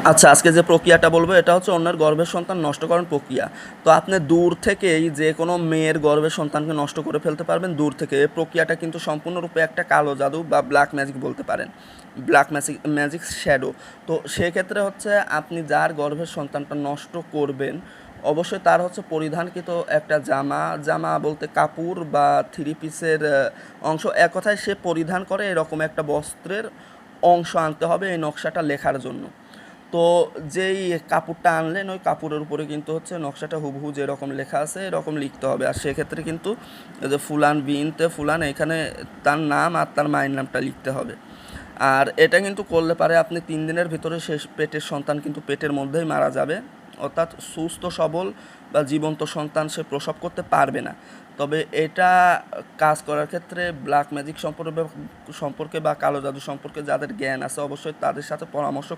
আচ্ছা, আজকে যে প্রক্রিয়াটা বলবো এটা হচ্ছে অন্যের গর্ভের সন্তান নষ্টকরণ প্রক্রিয়া। তো আপনি দূর থেকেই যে কোনো মেয়ের গর্ভের সন্তানকে নষ্ট করে ফেলতে পারবেন দূর থেকে। এই প্রক্রিয়াটা কিন্তু সম্পূর্ণরূপে একটা কালো জাদু বা ব্ল্যাক ম্যাজিক বলতে পারেন। Black magic magic shadow. তো সেক্ষেত্রে হচ্ছে আপনি যার গর্ভের সন্তানটা নষ্ট করবেন, অবশ্যই তার হচ্ছে পরিধানকৃত একটা জামা বলতে কাপড় বা থ্রি পিসের অংশ, এক কথায় সে পরিধান করে এরকম একটা বস্ত্রের অংশ আনতে হবে এই নকশাটা লেখার জন্য। তো যেই কাপড়টা আনলেন ওই কাপড়ের উপরে কিন্তু হচ্ছে নকশাটা হুবহু যেরকম লেখা আছে এরকম লিখতে হবে। আর সেক্ষেত্রে কিন্তু এই যে ফুলান বিনতে ফুলান এখানে তার নাম আর তার মায়ের নামটা লিখতে হবে। আর এটা কিন্তু করলে পারে আপনি 3 দিনের ভিতরে শেষ পেটের সন্তান কিন্তু পেটের মধ্যেই মারা যাবে, অর্থাৎ সুস্থ সবল বা জীবন্ত সন্তান সে প্রসব করতে পারবে না। তবে এটা কাজ করার ক্ষেত্রে ব্ল্যাক ম্যাজিক সম্পর্কে বা কালো জাদু সম্পর্কে যাদের জ্ঞান আছে অবশ্যই তাদের সাথে পরামর্শ